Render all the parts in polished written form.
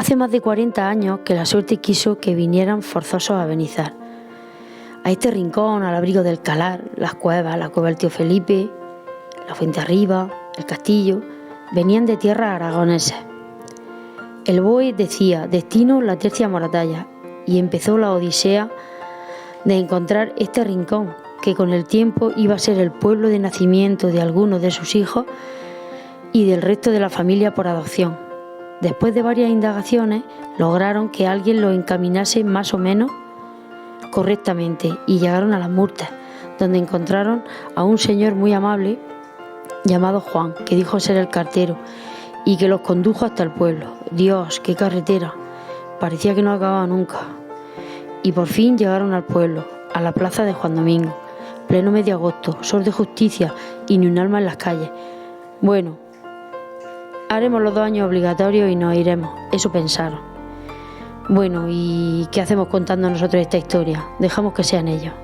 Hace más de 40 años que la suerte quiso que vinieran forzosos a Benizar. A este rincón, al abrigo del Calar, las cuevas, la cueva del tío Felipe, la Fuente Arriba, el castillo, venían de tierras aragonesas. El BOE decía, destino la Tercia Moratalla, y empezó la odisea de encontrar este rincón, que con el tiempo iba a ser el pueblo de nacimiento de algunos de sus hijos y del resto de la familia por adopción. Después de varias indagaciones, lograron que alguien lo encaminase más o menos correctamente y llegaron a las Murtas, donde encontraron a un señor muy amable llamado Juan, que dijo ser el cartero y que los condujo hasta el pueblo. Dios, qué carretera, parecía que no acababa nunca. Y por fin llegaron al pueblo, a la plaza de Juan Domingo, pleno mes de agosto, sol de justicia y ni un alma en las calles. Bueno, haremos los 2 años obligatorios y nos iremos, eso pensaron. Bueno, ¿y qué hacemos contando nosotros esta historia? Dejamos que sean ellos.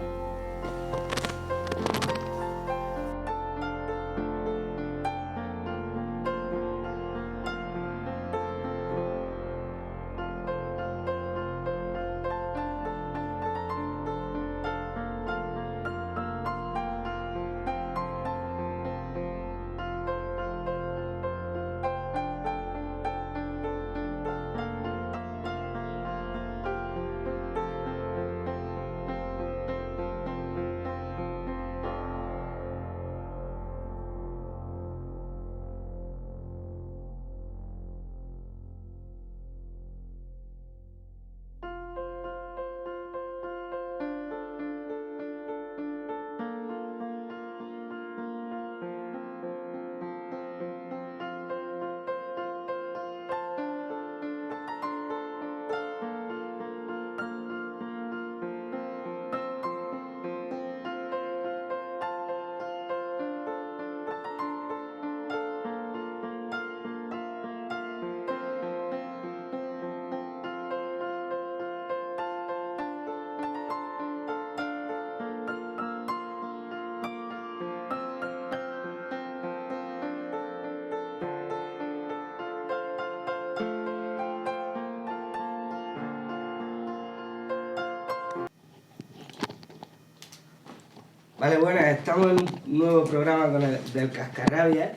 Vale, bueno, estamos en un nuevo programa del Cascarrabias.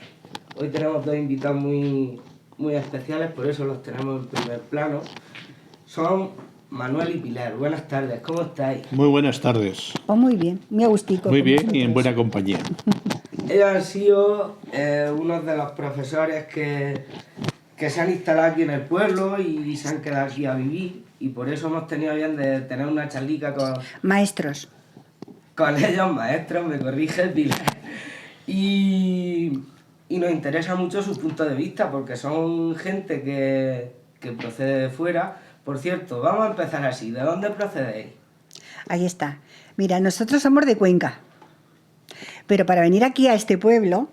Hoy tenemos 2 invitados muy especiales, por eso los tenemos en primer plano. Son Manuel y Pilar. Buenas tardes, ¿cómo estáis? Muy buenas tardes. Oh, muy bien, muy agustico. Muy bien y en buena compañía. Ellos han sido unos de los profesores que se han instalado aquí en el pueblo y se han quedado aquí a vivir, y por eso hemos tenido bien de tener una charlica con... Maestros. Con ellos, maestros, me corrige Pilar. Y nos interesa mucho su punto de vista, porque son gente que procede de fuera. Por cierto, vamos a empezar así. ¿De dónde procedéis? Ahí está. Mira, nosotros somos de Cuenca, pero para venir aquí a este pueblo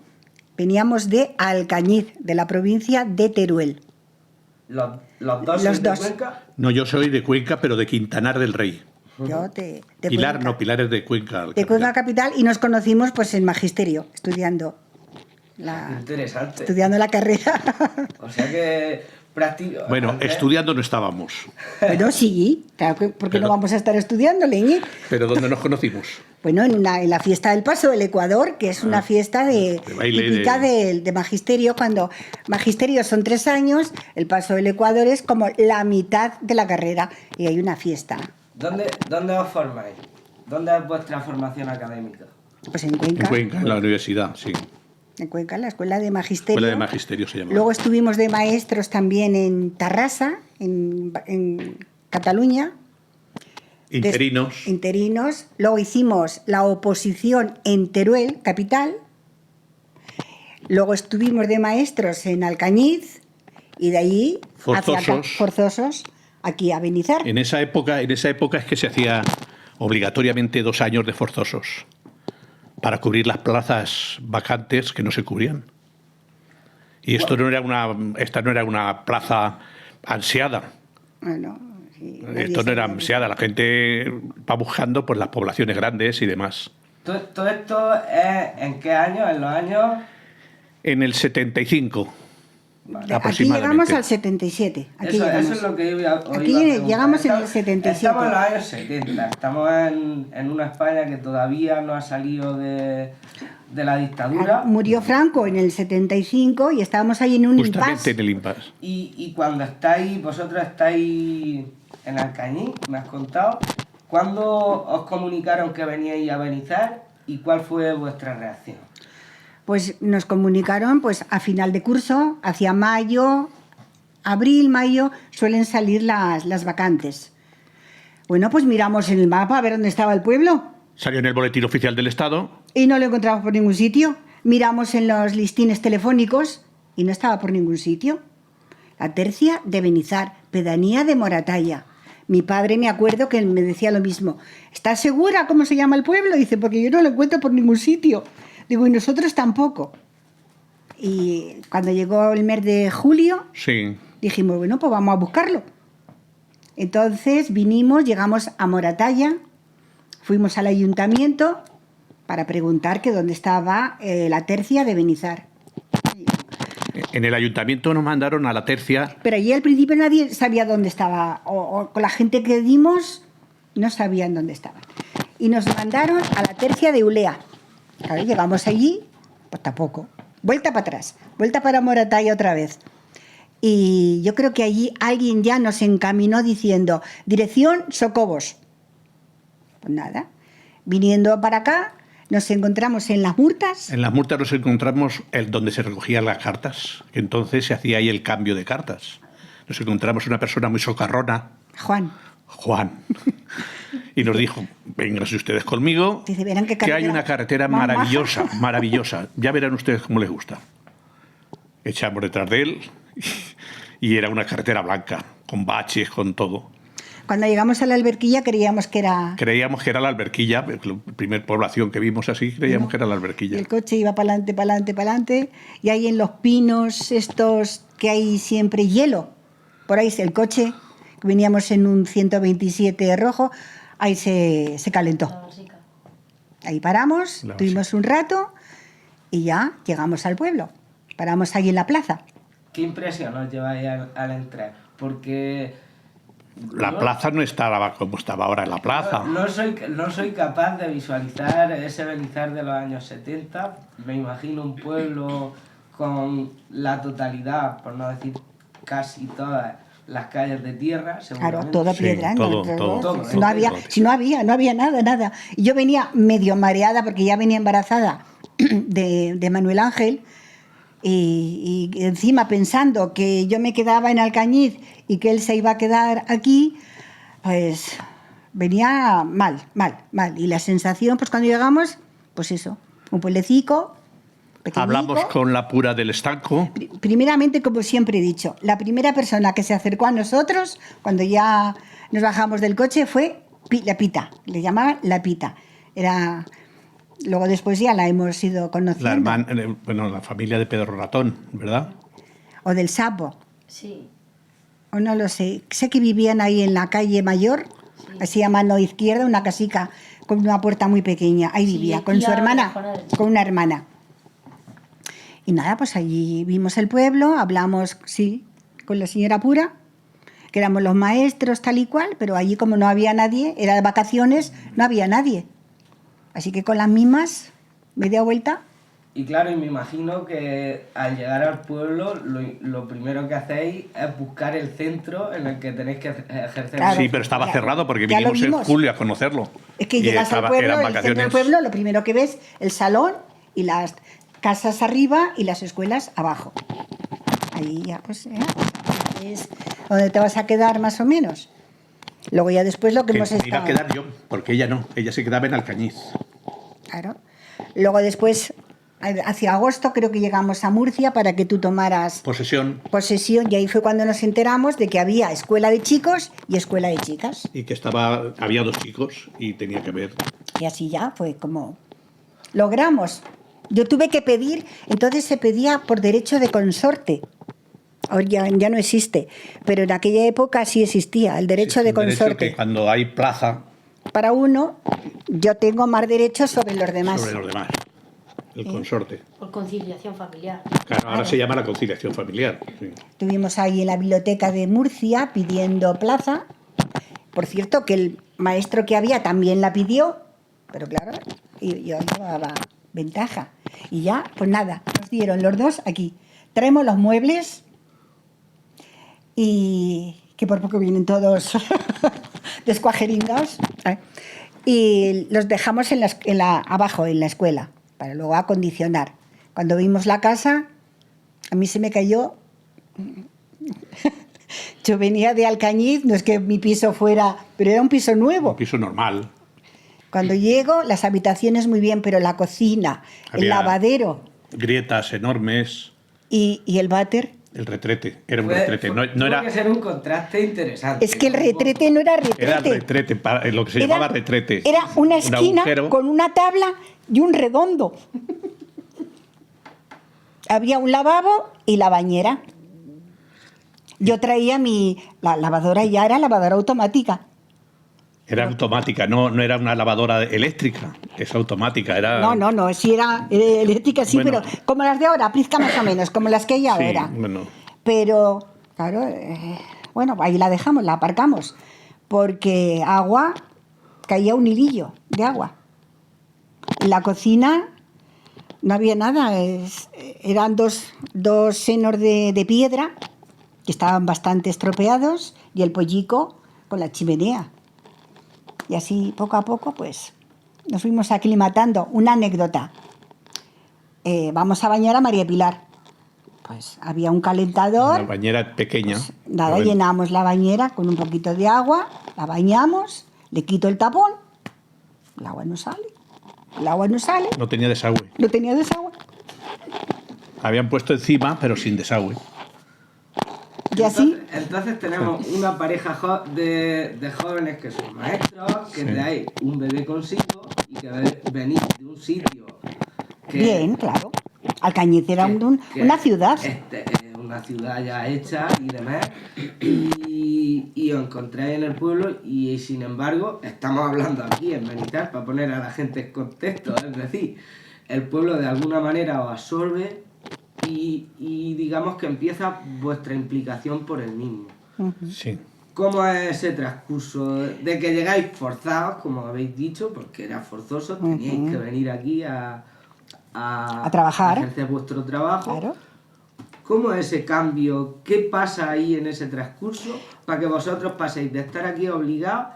veníamos de Alcañiz, de la provincia de Teruel. ¿Los dos sois de Cuenca? No, yo soy de Cuenca, pero de Quintanar del Rey. Yo de Pilar, Cuenca. no, Pilar es de Cuenca. De Cuenca capital, y nos conocimos pues en magisterio, estudiando Interesante. estudiando la carrera. O sea que Bueno, estudiando no estábamos. Bueno, sí, claro que, ¿por qué no vamos a estar estudiando, Leñi? ¿Pero dónde nos conocimos? Bueno, en la fiesta del Paso del Ecuador, que es una fiesta de baile, típica de magisterio. Cuando magisterio son 3 años, el Paso del Ecuador es como la mitad de la carrera y hay una fiesta. ¿Dónde os formáis? ¿Dónde es vuestra formación académica? Pues en Cuenca. En Cuenca, en la universidad, sí. En Cuenca, en la Escuela de Magisterio. Escuela de Magisterio se llama. Luego estuvimos de maestros también en Tarrasa, en Cataluña. Interinos. Interinos. Luego hicimos la oposición en Teruel, capital. Luego estuvimos de maestros en Alcañiz y de allí forzosos aquí a Benizar. En esa época es que se hacía obligatoriamente 2 años de forzosos para cubrir las plazas vacantes que no se cubrían. Y esta no era una plaza ansiada. Bueno, sí, esto no era ansiada, la gente va buscando pues las poblaciones grandes y demás. ¿Todo esto es en qué año? ¿En los años? En el 75. Aquí llegamos al 77. Eso es lo que aquí llegamos en el 77. Estamos en los años 70. Estamos en una España que todavía no ha salido de la dictadura. Murió Franco en el 75 y estábamos ahí en un impasse. Justamente en el impasse. Y cuando vosotros estáis en Alcañiz, me has contado, ¿cuándo os comunicaron que veníais a Benizar y cuál fue vuestra reacción? Pues nos comunicaron pues a final de curso, hacia mayo, abril, mayo, suelen salir las vacantes. Bueno, pues miramos en el mapa a ver dónde estaba el pueblo. Salió en el Boletín Oficial del Estado. Y no lo encontramos por ningún sitio. Miramos en los listines telefónicos y no estaba por ningún sitio. La Tercia de Benizar, pedanía de Moratalla. Mi padre, me acuerdo que me decía lo mismo. ¿Estás segura cómo se llama el pueblo? Dice, porque yo no lo encuentro por ningún sitio. Digo, y nosotros tampoco. Y cuando llegó el mes de julio, sí, dijimos, bueno, pues vamos a buscarlo. Entonces vinimos, llegamos a Moratalla, fuimos al ayuntamiento para preguntar que dónde estaba la Tercia de Benizar. En el ayuntamiento nos mandaron a la Tercia. Pero allí al principio nadie sabía dónde estaba, o con la gente que dimos no sabían dónde estaba. Y nos mandaron a la Tercia de Ulea. Claro, llegamos allí, pues tampoco. Vuelta para atrás, vuelta para Moratalla otra vez. Y yo creo que allí alguien ya nos encaminó diciendo, dirección Socobos. Pues nada, viniendo para acá, nos encontramos en Las Murtas. En Las Murtas nos encontramos donde se recogían las cartas. Entonces se hacía ahí el cambio de cartas. Nos encontramos una persona muy socarrona. Juan. Y nos dijo, vénganse ustedes conmigo, dice, verán que hay una carretera maravillosa, maravillosa. Ya verán ustedes cómo les gusta. Echamos detrás de él y era una carretera blanca, con baches, con todo. Cuando llegamos a la Alberquilla creíamos que era... Creíamos que era la Alberquilla, la primera población que vimos así, creíamos que era la Alberquilla. Y el coche iba para adelante, para adelante, para adelante, y ahí en los pinos estos que hay siempre hielo, por ahí el coche, veníamos en un 127 rojo, ahí se calentó. Ahí paramos, tuvimos un rato y ya llegamos al pueblo. Paramos ahí en la plaza. ¿Qué impresión os lleváis al entrar? Porque... La plaza no estaba como estaba ahora en la plaza. No soy capaz de visualizar ese Benizar de los años 70. Me imagino un pueblo con la totalidad, por no decir casi todas las calles de tierra. Claro, toda piedra. Sí, todo. No había nada. Y yo venía medio mareada porque ya venía embarazada de Manuel Ángel. Y encima pensando que yo me quedaba en Alcañiz y que él se iba a quedar aquí, pues venía mal. Y la sensación, pues cuando llegamos, pues eso, un pueblecico pequeñico. Hablamos con la Pura del Estanco. Primeramente, como siempre he dicho, la primera persona que se acercó a nosotros, cuando ya nos bajamos del coche, fue la Pita, le llamaban la Pita. Era... Luego después ya la hemos ido conociendo. La familia de Pedro Ratón, ¿verdad? O del Sapo. Sí. O no lo sé. Sé que vivían ahí en la calle Mayor, sí. Así a mano izquierda, una casica con una puerta muy pequeña. Ahí vivía, con su hermana, con una hermana. Y nada, pues allí vimos el pueblo, hablamos, sí, con la señora Pura, que éramos los maestros tal y cual, pero allí como no había nadie, era de vacaciones, no había nadie. Así que con las mismas, media vuelta. Y claro, y me imagino que al llegar al pueblo, lo primero que hacéis es buscar el centro en el que tenéis que ejercer. Claro, sí, pero estaba cerrado porque vinimos en julio a conocerlo. Es que llegas al pueblo, el centro del pueblo, lo primero que ves, el salón y las casas arriba y las escuelas abajo. Ahí ya, pues, es donde te vas a quedar más o menos. Luego ya después lo que hemos estado... Me iba a quedar yo, porque ella no, ella se quedaba en Alcañiz. Claro. Luego después, hacia agosto, creo que llegamos a Murcia para que tú tomaras... Posesión, y ahí fue cuando nos enteramos de que había escuela de chicos y escuela de chicas. Y que había 2 chicos y tenía que ver... Y así ya fue como... Logramos. Yo tuve que pedir, entonces se pedía por derecho de consorte. Ahora ya no existe, pero en aquella época sí existía el derecho de consorte. Derecho que cuando hay plaza... Para uno, yo tengo más derechos sobre los demás. El consorte. Por conciliación familiar. Claro, ahora se llama la conciliación familiar. Sí. Estuvimos ahí en la biblioteca de Murcia pidiendo plaza. Por cierto, que el maestro que había también la pidió, pero claro, yo llevaba ventaja. Y ya, pues nada, nos dieron los dos aquí. Traemos los muebles y que por poco vienen todos descuajeringados. Y los dejamos abajo, en la escuela, para luego acondicionar. Cuando vimos la casa, a mí se me cayó. Yo venía de Alcañiz, no es que mi piso fuera, pero era un piso nuevo. Un piso normal. Cuando llego, las habitaciones muy bien, pero la cocina, el lavadero. Grietas enormes. ¿Y el váter? El retrete, era un retrete. No era... que ser un contraste interesante. Es que el retrete no era retrete. Era retrete, lo que se llamaba retrete. Era una esquina con una tabla y un redondo. Había un lavabo y la bañera. Yo traía la lavadora, ya era lavadora automática. Era automática, no era una lavadora eléctrica, es automática. Era... No, sí era eléctrica, sí, bueno, pero como las de ahora, pizca más o menos, como las que hay ahora. Sí, bueno. Pero, claro, bueno, ahí la dejamos, la aparcamos, porque agua, caía un hilillo de agua. En la cocina no había nada, eran dos senos de piedra que estaban bastante estropeados y el pollico con la chimenea. Y así, poco a poco, pues, nos fuimos aclimatando. Una anécdota. Vamos a bañar a María Pilar. Pues había un calentador. Una bañera pequeña. Pues, nada, llenamos la bañera con un poquito de agua, la bañamos, le quito el tapón, el agua no sale. No tenía desagüe. No tenía desagüe. Habían puesto encima, pero sin desagüe. Y así. Entonces tenemos una pareja de jóvenes que son maestros, que traéis un bebé consigo y que venís de un sitio que... Bien, claro. Alcañiz era una ciudad. Una ciudad ya hecha y demás. Y os encontráis en el pueblo y sin embargo estamos hablando aquí en Benitar para poner a la gente en contexto. Es decir, el pueblo de alguna manera os absorbe y digamos que empieza vuestra implicación por el mismo. Sí. ¿Cómo es ese transcurso? De que llegáis forzados, como habéis dicho, porque era forzoso, teníais que venir aquí a trabajar. A ejercer vuestro trabajo. Claro. ¿Cómo es ese cambio? ¿Qué pasa ahí en ese transcurso para que vosotros paséis de estar aquí obligados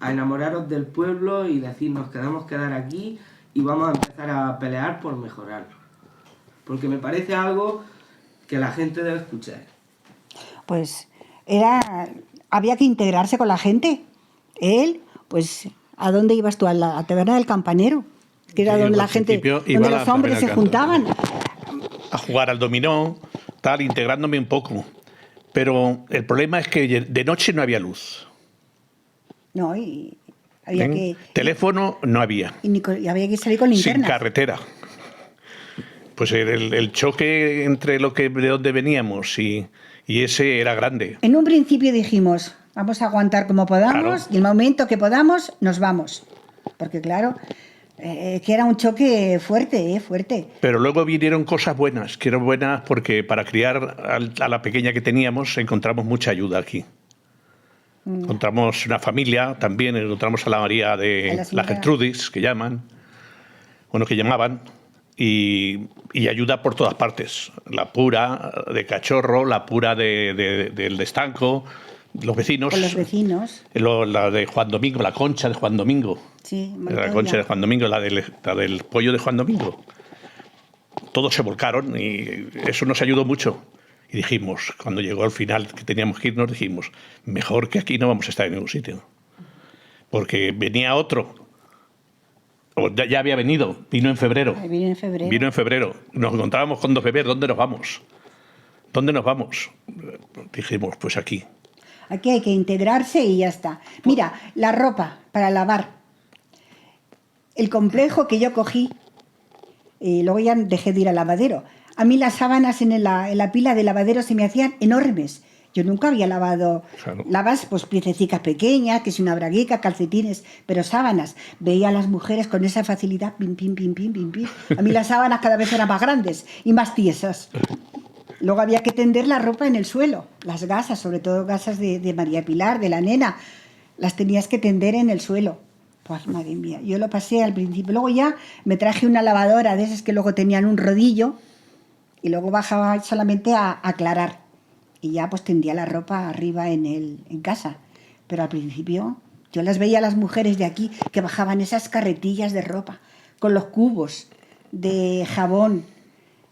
a enamoraros del pueblo y decir nos quedamos quedar aquí y vamos a empezar a pelear por mejorarlo? Porque me parece algo que la gente debe escuchar. Pues había que integrarse con la gente. Él, pues, ¿a dónde ibas tú? A la taberna del Campanero, que era donde la gente, donde los hombres se juntaban. A jugar al dominó, tal, integrándome un poco. Pero el problema es que de noche no había luz. No, y había que... Teléfono no había. Y había que salir con linternas. Sin carretera. Pues el choque entre de dónde veníamos y ese era grande. En un principio dijimos, vamos a aguantar como podamos, claro. Y el momento que podamos, nos vamos. Porque claro, que era un choque fuerte, fuerte. Pero luego vinieron cosas buenas, que eran buenas porque para criar a la pequeña que teníamos encontramos mucha ayuda aquí. Encontramos una familia también, encontramos a la María de la Gertrudis, que llamaban. Y ayuda por todas partes. La pura de Cachorro, la pura del Estanco, los vecinos. Con los vecinos. La de Juan Domingo, la concha de Juan Domingo. Sí, la concha de Juan Domingo, la del pollo de Juan Domingo. Todos se volcaron y eso nos ayudó mucho. Y dijimos, cuando llegó al final que teníamos que irnos, dijimos, mejor que aquí no vamos a estar en ningún sitio. Porque venía otro. Ya había venido, vino en febrero. Vino en febrero. Nos encontrábamos con 2 bebés, ¿dónde nos vamos? Dijimos, pues aquí. Aquí hay que integrarse y ya está. Mira, la ropa para lavar. El complejo que yo cogí, luego ya dejé de ir al lavadero. A mí las sábanas en la pila de lavadero se me hacían enormes. Yo nunca había lavado. Claro. Lavas pues piececitas pequeñas, que es una braguica, calcetines, pero sábanas. Veía a las mujeres con esa facilidad, pim, pim, pim, pim, pim, pim. A mí las sábanas cada vez eran más grandes y más tiesas. Luego había que tender la ropa en el suelo. Las gasas, sobre todo gasas de María Pilar, de la nena, las tenías que tender en el suelo. Pues madre mía, yo lo pasé al principio. Luego ya me traje una lavadora de esas que luego tenían un rodillo y luego bajaba solamente a aclarar. Y ya pues tendía la ropa arriba en casa. Pero al principio yo las veía a las mujeres de aquí que bajaban esas carretillas de ropa con los cubos de jabón.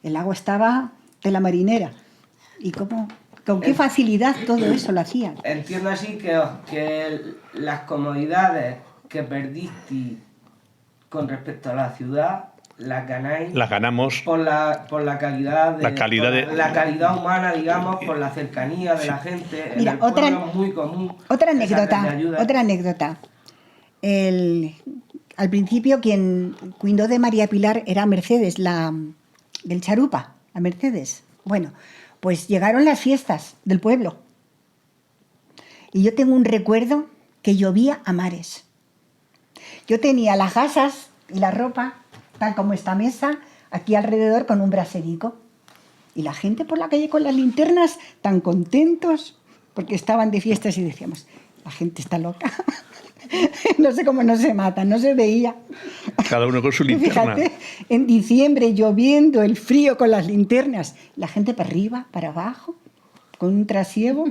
El agua estaba de la marinera. Y con qué facilidad todo eso lo hacían. Entiendo así que las comodidades que perdiste con respecto a la ciudad las ganáis. Las ganamos por la calidad la calidad humana, digamos, por la cercanía de la gente. Mira, en el pueblo es muy común. Otra anécdota. Al principio quien cuidó de María Pilar era Mercedes, la del Charupa, a Mercedes. Bueno, pues llegaron las fiestas del pueblo. Y yo tengo un recuerdo que llovía a mares. Yo tenía las gasas y la ropa, tal como esta mesa, aquí alrededor con un braserico. Y la gente por la calle con las linternas, tan contentos, porque estaban de fiestas y decíamos, la gente está loca. No sé cómo no se mata, no se veía. cada uno con su linterna. Fíjate, en diciembre lloviendo, el frío con las linternas, la gente para arriba, para abajo, con un trasiego.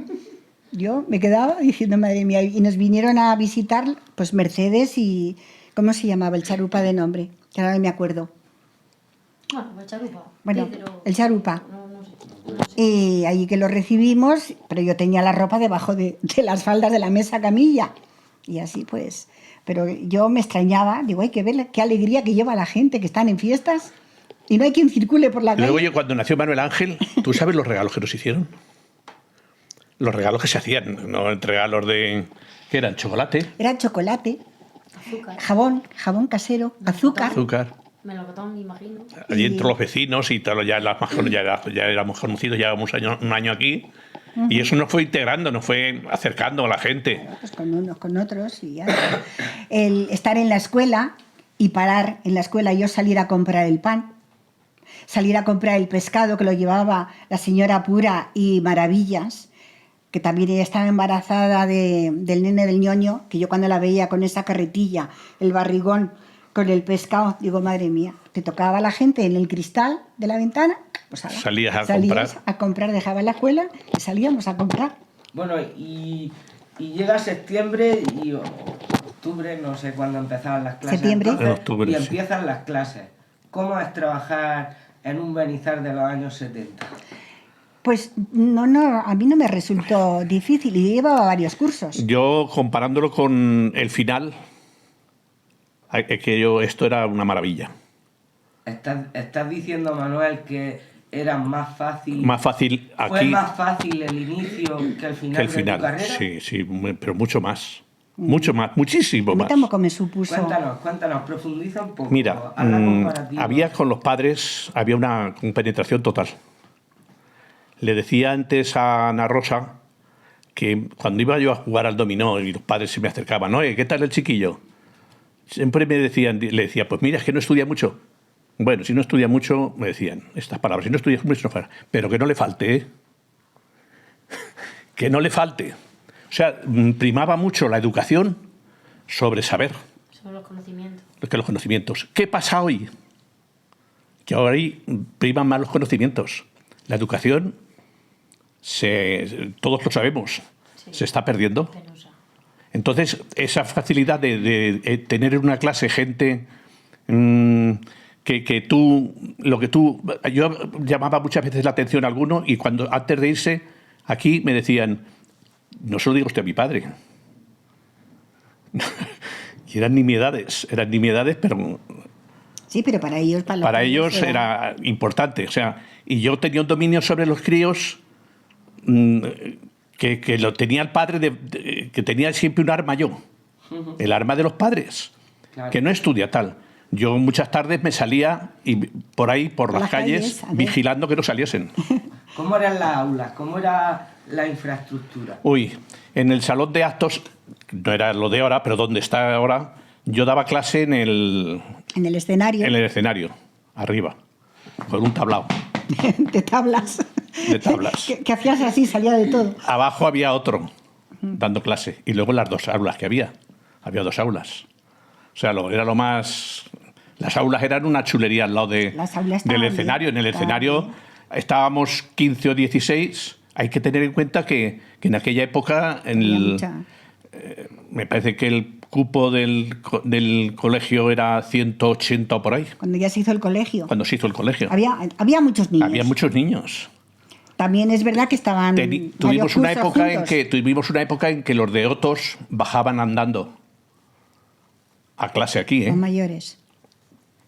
Yo me quedaba diciendo, madre mía, y nos vinieron a visitar pues Mercedes y, ¿cómo se llamaba el Charupa de nombre? Que ahora no me acuerdo. El Charupa. Bueno, Pedro, el Charupa. No sé. Y allí que lo recibimos, pero yo tenía la ropa debajo de las faldas de la mesa camilla. Y así pues. Pero yo me extrañaba, digo, hay que ver qué alegría que lleva la gente, que están en fiestas y no hay quien circule por la calle. Luego yo cuando nació Manuel Ángel, ¿tú sabes los regalos que nos hicieron? Los regalos que se hacían, no regalos de... ¿Qué eran? ¿Chocolate? Era chocolate, Azúcar. jabón casero, azúcar. Azúcar. Melocotón, me imagino. Allí entre los vecinos y tal, ya éramos conocidos, ya llevamos un año aquí. Y eso nos fue integrando, nos fue acercando a la gente. Pues con unos, con otros. Y ya. El estar en la escuela y parar en la escuela, yo salir a comprar el pan, salir a comprar el pescado que lo llevaba la señora Pura y Maravillas, que también ella estaba embarazada del nene del ñoño, que yo cuando la veía con esa carretilla, el barrigón, con el pescado, digo, madre mía, te tocaba la gente en el cristal de la ventana, pues salías a comprar, dejaba la escuela y salíamos a comprar. Bueno, y llega septiembre y octubre, no sé cuándo empezaban las clases. Septiembre. Entonces, En octubre, y sí. empiezan las clases. ¿Cómo es trabajar en un Benizar de los años 70? Pues no, a mí no me resultó difícil y llevaba varios cursos. Yo, comparándolo con el final, esto era una maravilla. ¿Estás diciendo, Manuel, que era más fácil? Más fácil aquí ¿Fue más fácil el inicio que el final, que el final. de tu carrera? Sí, pero mucho más. Mucho más, muchísimo A mí más. tampoco me supuso. Cuéntanos, profundiza un poco. Mira, haz la comparativa. había con los padres, había una penetración total. Le decía antes a Ana Rosa que cuando iba yo a jugar al dominó y los padres se me acercaban, oye, ¿qué tal el chiquillo? Siempre le decía, pues mira, es que no estudia mucho. Bueno, si no estudia mucho, me decían estas palabras, si no estudia mucho, no fuera. Pero que no le falte, ¿eh? Que no le falte. O sea, primaba mucho la educación sobre saber. Sobre los conocimientos. Que los conocimientos. ¿Qué pasa hoy? Que ahora priman más los conocimientos. La educación, todos lo sabemos, Sí. se está perdiendo. Penosa. Entonces, esa facilidad de tener en una clase gente que yo llamaba muchas veces la atención a alguno y cuando antes de irse aquí me decían, no se lo diga usted a mi padre. Y eran nimiedades, pero Sí, pero para ellos... para ellos era importante. O sea, y yo tenía un dominio sobre los críos que lo tenía el padre, que tenía siempre un arma yo. El arma de los padres. Claro. Que no estudia tal. Yo muchas tardes me salía por ahí, por las calles, a ver. vigilando que no saliesen. ¿Cómo eran las aulas? ¿Cómo era la infraestructura? Uy, en el salón de actos, no era lo de ahora, pero donde está ahora, yo daba clase en el escenario. En el escenario, arriba, con un tablao. De tablas. De tablas. que hacías así, salía de todo. Abajo había otro dando clase. Y luego las 2 aulas que había. Había 2 aulas. O sea, era lo más... Las aulas eran una chulería al lado del escenario. En el escenario estábamos 15 o 16. Hay que tener en cuenta que en aquella época... me parece que el cupo del colegio era 180 o por ahí. Cuando ya se hizo el colegio. Cuando se hizo el colegio. Había muchos niños. Había muchos niños. También es verdad que estaban... Tuvimos una época en que los de Otos bajaban andando a clase aquí, ¿eh?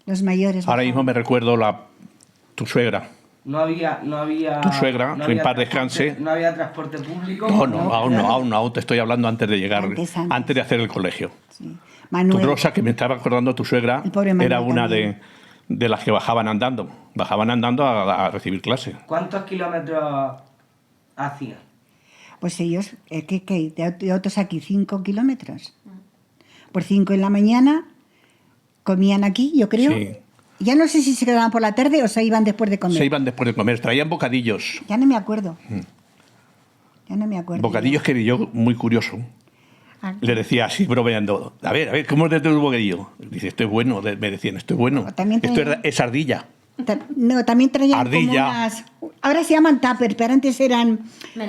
Los mayores. Ahora mismo me recuerdo tu suegra. No había Tu suegra, no que en había paz descanse. No había transporte público. Aún no. Te estoy hablando antes de llegar, antes de hacer el colegio. Sí. Tu Manuel, Rosa, que me estaba acordando, tu suegra, el pobre Manuel era una también. de las que bajaban andando. Bajaban andando a recibir clase. ¿Cuántos kilómetros hacían? Pues ellos, de otros aquí 5 kilómetros. Por 5 en la mañana, comían aquí, yo creo. Sí. Ya no sé si se quedaban por la tarde o se iban después de comer. Se iban después de comer. Traían bocadillos. Ya no me acuerdo. Ya no me acuerdo. Bocadillos que yo, muy curioso, Ah, le decía así, bromeando, a ver, ¿cómo es el bocadillo? Dice, esto es bueno, me decían, esto es bueno. También Esto traían- es ardilla. No, también traían Ardilla. como unas... Ahora se llaman tupper, pero antes eran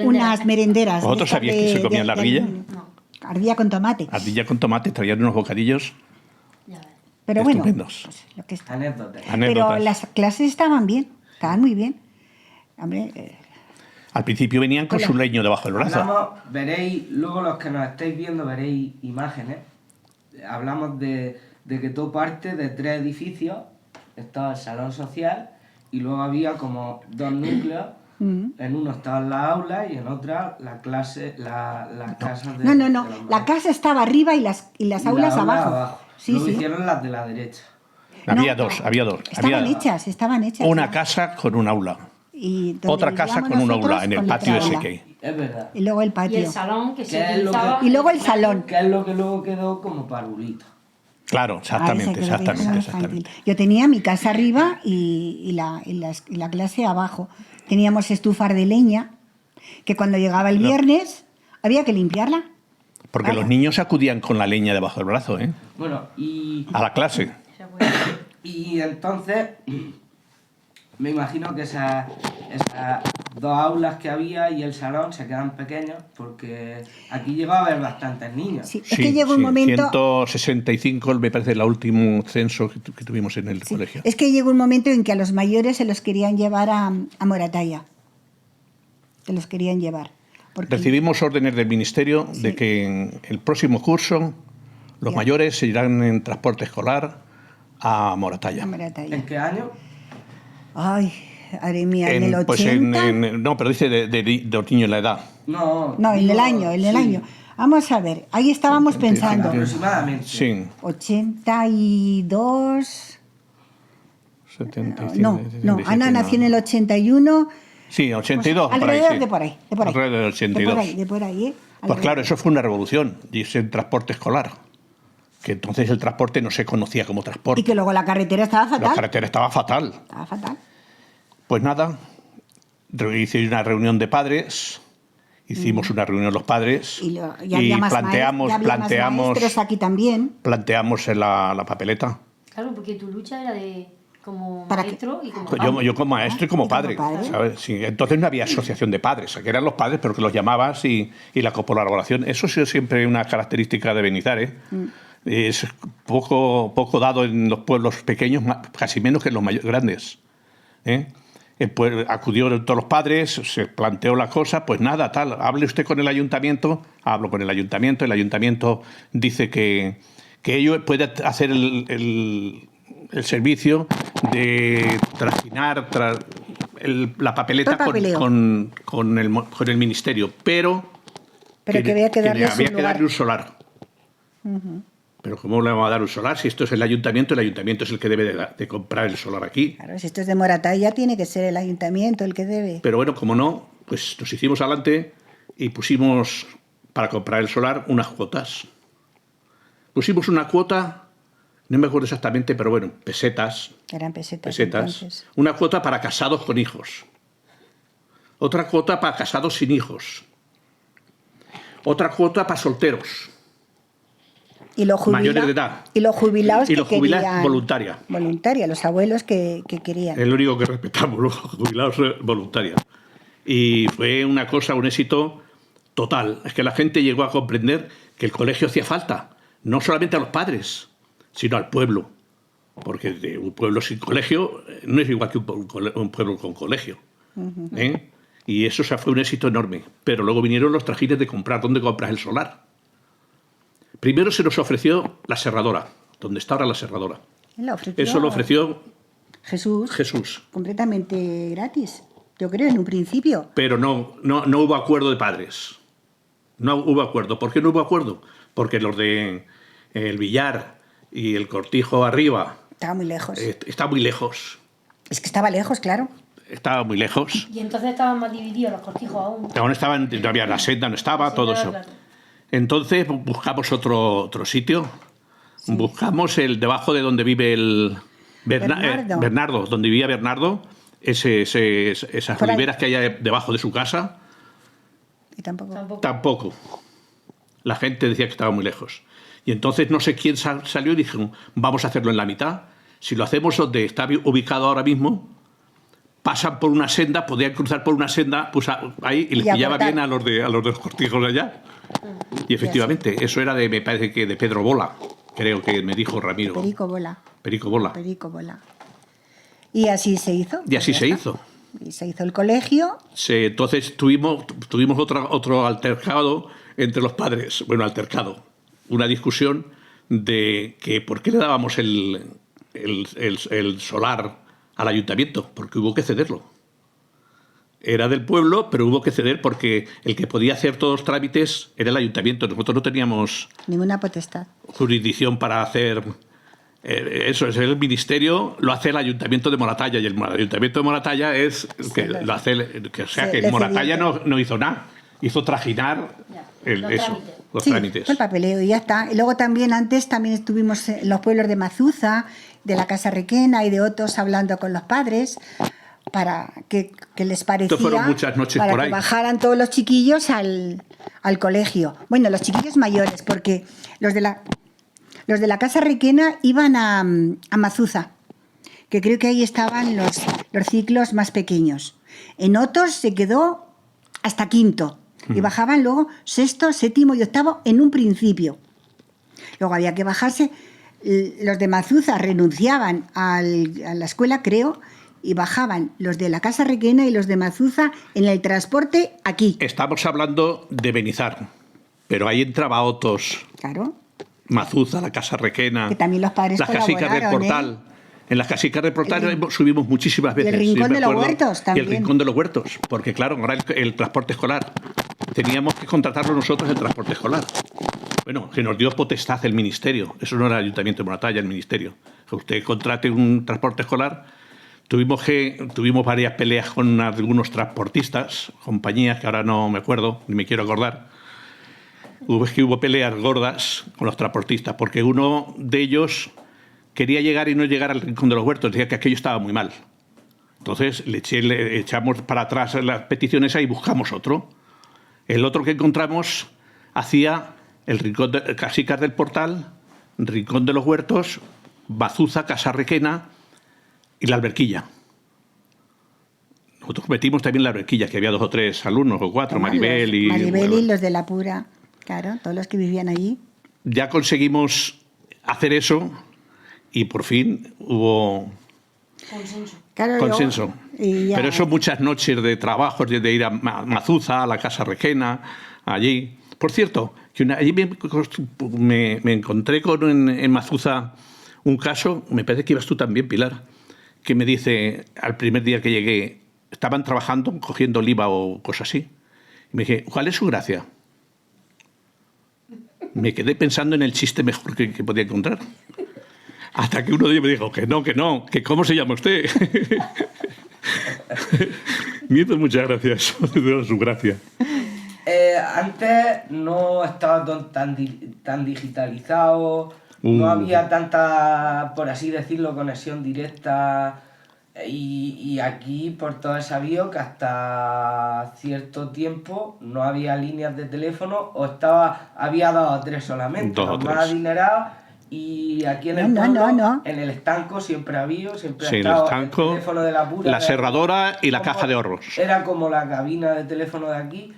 unas merenderas. ¿Vosotros sabíais que se comían la ardilla? No, Ardilla con tomate. Ardilla con tomate, traían unos bocadillos ya ves. Pero bueno, estupendos. pues, lo que está. Anécdotas. Pero Anécdotas. las clases estaban bien, estaban muy bien. Hombre, Al principio venían con su leño debajo del brazo. Veréis, luego los que nos estáis viendo veréis imágenes. Hablamos de que todo parte de 3 edificios. Estaba el salón social y luego había como 2 núcleos. En uno estaban las aulas y en otra la clase, las casas de... no. de los La maestros. casa estaba arriba y las Y aulas la aula abajo. Sí, Luego sí. hicieron las de la derecha. Había No, dos. Estaban hechas. Una ya. casa con un aula. Y donde Otra casa vivíamos con un nosotros, aula en el con patio otra ese aula. que hay. Es verdad. Y luego el Y patio. el salón que ¿Qué se es lo que- utilizaba... Y luego el salón. Que es lo que luego quedó como parvulito. Claro, exactamente, Ah, esa que lo veíamos exactamente. infantil. Yo tenía mi casa arriba y la clase abajo. Teníamos estufas de leña que cuando llegaba el viernes había que limpiarla. Porque los niños acudían con la leña debajo del brazo, ¿eh? Bueno, A la clase. y entonces me imagino que esas 2 aulas que había y el salón se quedan pequeños porque aquí llegaba a haber bastantes niños. Sí, es que llegó un momento... 165 me parece el último censo que tuvimos en el Sí, colegio. es que llegó un momento en que a los mayores se los querían llevar a Moratalla. Se los querían llevar. Porque Recibimos órdenes del ministerio Sí. de que en el próximo curso los mayores se irán en transporte escolar a Moratalla. a Moratalla. ¿En qué año? Ay, madre mía, en el 80... Pues no, pero dice de los niños la edad. No, No, en el digo, año, en el sí, año. Vamos a ver, ahí estábamos pensando. aproximadamente. Sí. 82... 75, No, 77, Ana nació en el 81... Sí, 82. por ahí, Alrededor sí. de por ahí. Alrededor del 82. De por ahí, ¿eh? Pues claro, eso fue una revolución, irse en transporte escolar. Que entonces el transporte no se conocía como transporte. Y que luego la carretera estaba La fatal. carretera estaba fatal. Estaba fatal. Pues nada, hice una reunión de padres, hicimos una reunión los padres Y había más planteamos, maestros aquí también. planteamos en la papeleta. Claro, porque tu lucha era de como ¿Para qué? maestro y como Pues padre. yo como maestro y como Y como padre, padre. ¿sabes? Sí, entonces no había asociación de padres, que eran los padres, pero que los llamabas y la colaboración. Eso ha sido siempre una característica de Benizar, ¿eh? Es poco dado en los pueblos pequeños, casi menos que en los grandes. ¿Eh? Acudió todos los padres, se planteó la cosa, pues nada, tal, hable usted con el ayuntamiento, hablo con el ayuntamiento dice que ello puede hacer el servicio de trajinar la papeleta Todo el papeleo. con el ministerio, pero Que había que darle su había que lugar. darle un solar. Pero ¿cómo le vamos a dar un solar? Si esto es el ayuntamiento es el que debe de comprar el solar aquí. Claro, si esto es de Moratalla, tiene que ser el ayuntamiento el que debe. Pero bueno, como no, pues nos hicimos adelante y pusimos, para comprar el solar, unas cuotas. Pusimos una cuota, no me acuerdo exactamente, pero bueno, pesetas. Eran pesetas. Entonces. Una cuota para casados con hijos. Otra cuota para casados sin hijos. Otra cuota para solteros. Y los mayores de edad. Y los jubilados y los jubilados querían... voluntaria. Voluntaria, los abuelos que querían. Es lo único que respetamos, los jubilados voluntarios. Y fue una cosa, un éxito total. Es que la gente llegó a comprender que el colegio hacía falta. No solamente a los padres, sino al pueblo. Porque un pueblo sin colegio no es igual que un pueblo con colegio. ¿Eh? Y eso fue un éxito enorme. Pero luego vinieron los trajines de comprar. ¿Dónde compras el solar? Primero se nos ofreció la serradora, donde está ahora la serradora. Eso lo ofreció Jesús. Completamente gratis, yo creo, en un principio. Pero no hubo acuerdo de padres. No hubo acuerdo. ¿Por qué no hubo acuerdo? Porque los de el Villar y el Cortijo arriba... Estaba muy lejos. Está muy lejos. Es que estaba lejos, claro. Estaba muy lejos. Y entonces estaban más divididos los Cortijos aún. Aún estaban, no había la senda, no estaba, todo eso. Claro. Entonces buscamos otro sitio. Sí. Buscamos debajo de donde vive el Bernardo, donde vivía Bernardo, esas oliveras que hay debajo de su casa. Y tampoco. La gente decía que estaba muy lejos. Y entonces no sé quién salió y dijo, vamos a hacerlo en la mitad. Si lo hacemos donde está ubicado ahora mismo, pasan por una senda, podían cruzar por una senda, pues ahí y les pillaba bien a los de los Cortijos de allá. Y efectivamente, eso era me parece que de Pedro Bola, creo que me dijo Ramiro. Perico Bola. Y así se hizo. Y así se hizo. Y se hizo el colegio. Entonces tuvimos otro altercado entre los padres. Bueno, una discusión de que por qué le dábamos el solar al ayuntamiento, porque hubo que cederlo. Era del pueblo, pero hubo que ceder porque el que podía hacer todos los trámites era el ayuntamiento. Nosotros no teníamos ninguna potestad, jurisdicción para hacer eso. Es el ministerio, lo hace el ayuntamiento de Moratalla, y el ayuntamiento de Moratalla es el que lo hace. O sea, que Moratalla no hizo nada, hizo trajinar los trámites. El papeleo y ya está. Y luego también estuvimos en los pueblos de Mazuza, de la Casa Requena y de otros hablando con los padres para que les parecía, fueron muchas noches para por que ahí. Bajaran todos los chiquillos al colegio. Bueno, los chiquillos mayores, porque los de la Casa Requena iban a Mazuza, que creo que ahí estaban los ciclos más pequeños. En otros se quedó hasta quinto y bajaban luego sexto, séptimo y octavo en un principio. Luego había que bajarse. Los de Mazuza renunciaban a la escuela, creo, y bajaban los de la Casa Requena y los de Mazuza en el transporte aquí. Estamos hablando de Benizar, pero ahí entraba otros. Claro. Mazuza, la Casa Requena, que también los padres las casicas del Portal. En las casicas del Portal subimos muchísimas veces. Y el Rincón de los Huertos también. Y el Rincón de los Huertos, porque claro, ahora el transporte escolar. Teníamos que contratarlo nosotros el transporte escolar. Bueno, que nos dio potestad el ministerio. Eso no era el Ayuntamiento de Moratalla, el ministerio. Que usted contrate un transporte escolar. Tuvimos varias peleas con algunos transportistas, compañías que ahora no me acuerdo, ni me quiero acordar. Hubo peleas gordas con los transportistas, porque uno de ellos quería llegar y no llegar al Rincón de los Huertos, decía que aquello estaba muy mal. Entonces le echamos para atrás las peticiones y buscamos otro. El otro que encontramos hacía el Rincón de Casicas del Portal, Rincón de los Huertos, Mazuza, Casa Requena y la Alberquilla. Nosotros metimos también la Alberquilla, que había 2 o 3 alumnos, o 4, Maribel y los de la Pura, claro, todos los que vivían allí. Ya conseguimos hacer eso y por fin hubo consenso. Pero eso muchas noches de trabajo, de ir a Mazuza, a la Casa Requena, allí. Por cierto, que allí me encontré en Mazuza un caso, me parece que ibas tú también, Pilar, que me dice, al primer día que llegué, estaban trabajando, cogiendo oliva o cosas así. Y me dije, ¿cuál es su gracia? Me quedé pensando en el chiste mejor que podía encontrar. Hasta que uno de ellos me dijo, que no, que ¿cómo se llama usted? Me hizo muchas gracias, su gracia. Antes no estaba tan digitalizado, no había tanta, por así decirlo, conexión directa. Y aquí por todo he sabido que hasta cierto tiempo no había líneas de teléfono o había 2 o 3 solamente, los más adinerados. Y aquí en el pueblo, en el estanco siempre ha estado el teléfono de la pura, la serradora y la caja de ahorros. Era como la cabina de teléfono de aquí.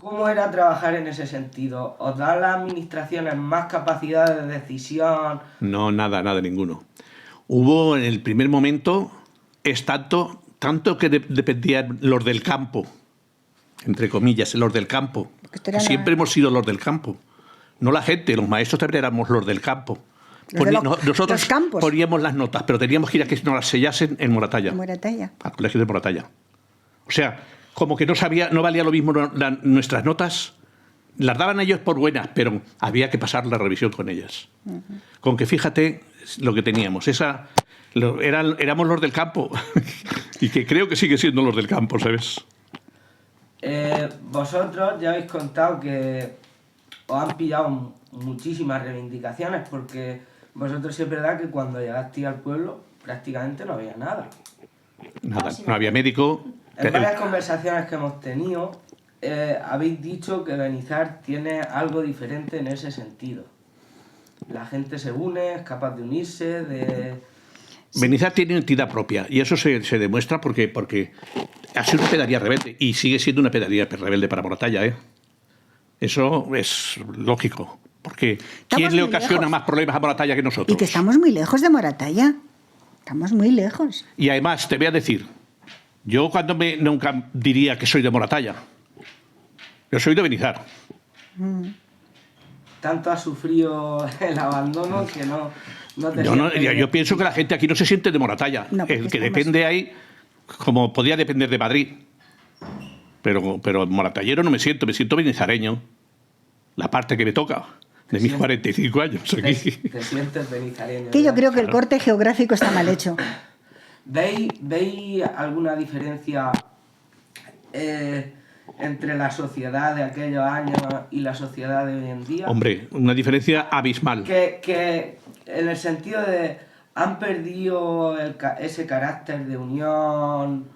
¿Cómo era trabajar en ese sentido? ¿Os dan las administraciones más capacidad de decisión? No, nada, ninguno. Hubo en el primer momento, es tanto que dependían los del campo, entre comillas, los del campo. Siempre hemos sido los del campo. No la gente, los maestros también éramos los del campo. Nosotros poníamos las notas, pero teníamos que ir a que nos las sellasen en Moratalla. En Moratalla. Al colegio de Moratalla. O sea, como que no valía lo mismo nuestras notas. Las daban ellos por buenas, pero había que pasar la revisión con ellas. Con que fíjate lo que teníamos. Éramos los del campo. Y que creo que sigue siendo los del campo, ¿sabes? Vosotros ya habéis contado que os han pillado muchísimas reivindicaciones, porque vosotros sí es verdad que cuando llegasteis al pueblo prácticamente no había nada. Nada, no había médico. En varias conversaciones que hemos tenido habéis dicho que Benizar tiene algo diferente en ese sentido. La gente se une, es capaz de unirse, Benizar tiene entidad propia y eso se demuestra porque ha sido una pedanía rebelde y sigue siendo una pedanía rebelde para Moratalla, ¿eh? Eso es lógico, porque ¿quién le ocasiona más problemas a Moratalla que nosotros? Y que estamos muy lejos de Moratalla. Estamos muy lejos. Y además, te voy a decir, yo nunca diría que soy de Moratalla. Yo soy de Benizar. Tanto ha sufrido el abandono que no te yo pienso que la gente aquí no se siente de Moratalla. El que depende ahí, como podía depender de Madrid. Pero moratallero no me siento benizareño. La parte que me toca, de mis 45 años aquí. Te sientes benizareño. Que yo creo que el corte geográfico está mal hecho. ¿Veis alguna diferencia entre la sociedad de aquellos años y la sociedad de hoy en día? Hombre, una diferencia abismal. Que en el sentido de han perdido ese carácter de unión,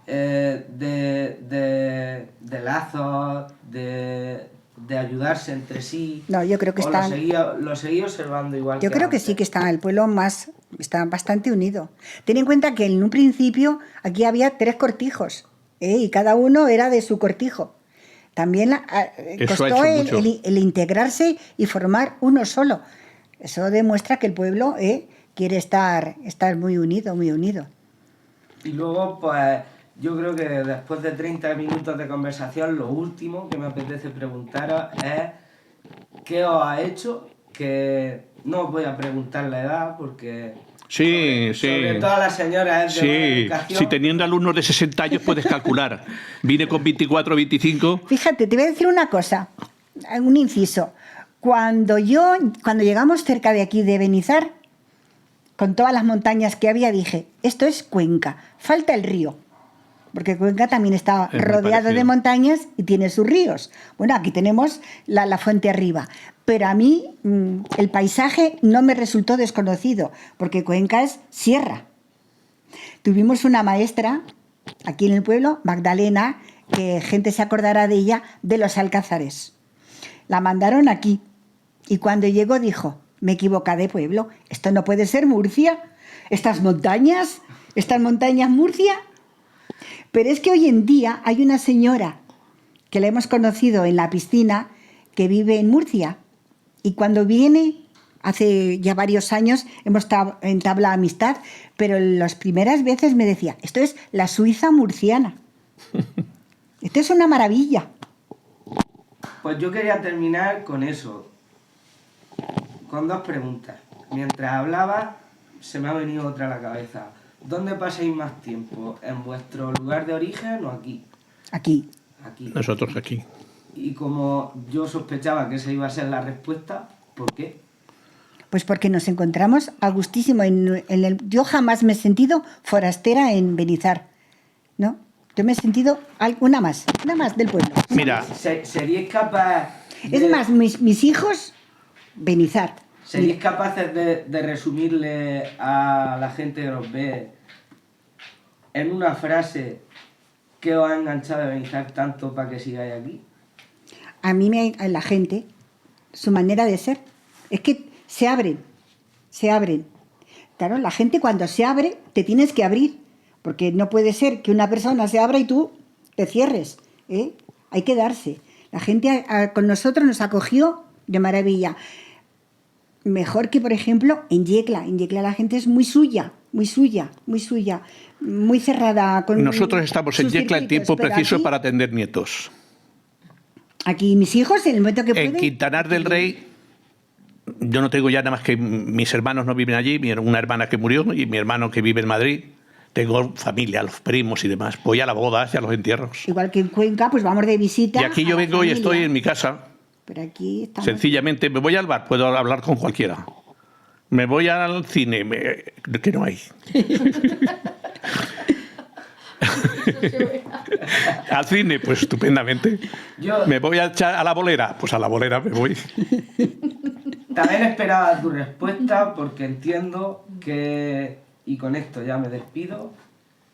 de lazos, de ayudarse entre sí. No, yo creo que están. Lo seguí observando igual. Yo creo que sí, que está el pueblo está bastante unido. Ten en cuenta que en un principio aquí había 3 cortijos, y cada uno era de su cortijo. También costó el integrarse y formar uno solo. Eso demuestra que el pueblo quiere estar muy unido, muy unido. Y luego, pues, yo creo que después de 30 minutos de conversación, lo último que me apetece preguntaros es ¿qué os ha hecho? Que no os voy a preguntar la edad porque... Sobre todas las señoras es de educación. Si teniendo alumnos de 60 años puedes calcular. Vine con 24 o 25. Fíjate, te voy a decir una cosa, un inciso. Cuando llegamos cerca de aquí de Benizar, con todas las montañas que había, dije, esto es Cuenca, falta el río. Porque Cuenca también está rodeado de montañas y tiene sus ríos. Bueno, aquí tenemos la fuente arriba. Pero a mí el paisaje no me resultó desconocido, porque Cuenca es sierra. Tuvimos una maestra aquí en el pueblo, Magdalena, que gente se acordará de ella, de los Alcázares. La mandaron aquí y cuando llegó dijo, me equivoqué de pueblo, esto no puede ser Murcia, estas montañas Murcia. Pero es que hoy en día hay una señora que la hemos conocido en la piscina que vive en Murcia y cuando viene, hace ya varios años, hemos entablado amistad, pero las primeras veces me decía, esto es la Suiza murciana. Esto es una maravilla. Pues yo quería terminar con eso, con 2 preguntas. Mientras hablaba, se me ha venido otra a la cabeza. ¿Dónde pasáis más tiempo? ¿En vuestro lugar de origen o aquí? Aquí. Nosotros aquí. Y como yo sospechaba que esa iba a ser la respuesta, ¿por qué? Pues porque nos encontramos a gustísimo. Yo jamás me he sentido forastera en Benizar, ¿no? Yo me he sentido una más del pueblo. Mira, ¿Seríais capaz Es más, mis hijos, Benizar. ¿Seríais capaces de resumirle a la gente que nos ve en una frase qué os ha enganchado de Benizar tanto para que sigáis aquí? A mí la gente, su manera de ser, es que se abren. Claro, la gente cuando se abre, te tienes que abrir, porque no puede ser que una persona se abra y tú te cierres, ¿eh? Hay que darse. La gente con nosotros nos acogió de maravilla. Mejor que, por ejemplo, en Yecla. En Yecla la gente es muy suya, muy cerrada. Nosotros estamos en Yecla el tiempo preciso aquí, para atender nietos. Aquí mis hijos, en el momento que pueden... En Quintanar del Rey, yo no tengo ya nada más que mis hermanos no viven allí, una hermana que murió y mi hermano que vive en Madrid. Tengo familia, los primos y demás. Voy a las bodas y a los entierros. Igual que en Cuenca, pues vamos de visita. Y aquí yo vengo y estoy en mi casa. Pero aquí estamos... Sencillamente, me voy al bar, puedo hablar con cualquiera. Me voy al cine, que no hay. Al cine, pues estupendamente. Me voy a la bolera, pues a la bolera me voy. También esperaba tu respuesta porque entiendo que, y con esto ya me despido,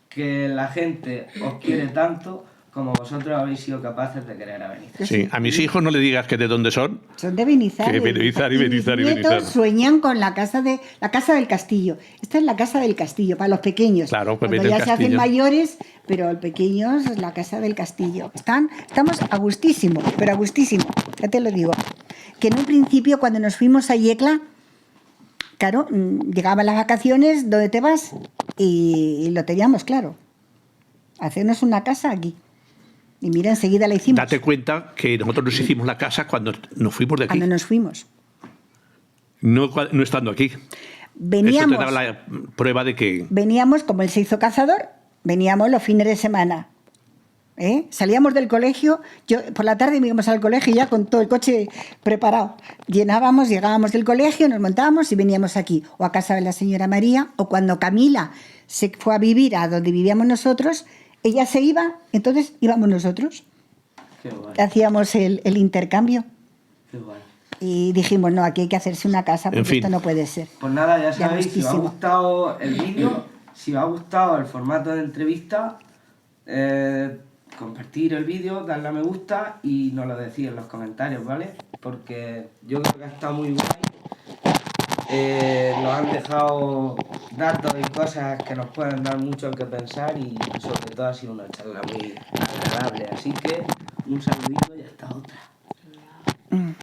que la gente os quiere tanto como vosotros habéis sido capaces de querer a Benizar. Sí, a mis hijos no le digas que de dónde son. Son de Benizar. Que Benizar y Benizar y mis Benizar. nietos sueñan con la casa del castillo. Esta es la casa del castillo, para los pequeños. Claro, pues cuando ya se hacen mayores, pero el pequeño es la casa del castillo. Estamos a gustísimo, pero a gustísimo, ya te lo digo. Que en un principio, cuando nos fuimos a Yecla, claro, llegaban las vacaciones, ¿dónde te vas? Y lo teníamos claro. Hacernos una casa aquí. Y mira, enseguida la hicimos. Date cuenta que nosotros nos hicimos la casa cuando nos fuimos de aquí. Cuando nos fuimos. No estando aquí. Veníamos. Esto te da la prueba de que... Veníamos, como él se hizo cazador, veníamos los fines de semana. Salíamos del colegio, por la tarde íbamos al colegio ya con todo el coche preparado. Llegábamos del colegio, nos montábamos y veníamos aquí. O a casa de la señora María, o cuando Camila se fue a vivir a donde vivíamos nosotros, ella se iba, entonces íbamos nosotros. Qué bueno. Hacíamos el intercambio. Qué bueno. Y dijimos, no, aquí hay que hacerse una casa porque esto no puede ser. Pues nada, ya sabéis, si os ha gustado el vídeo, si os ha gustado el formato de entrevista, compartir el vídeo, darle a me gusta y nos lo decís en los comentarios, ¿vale? Porque yo creo que ha estado muy guay. Nos han dejado datos y cosas que nos pueden dar mucho que pensar y sobre todo ha sido una charla muy agradable. Así que un saludito y hasta otra.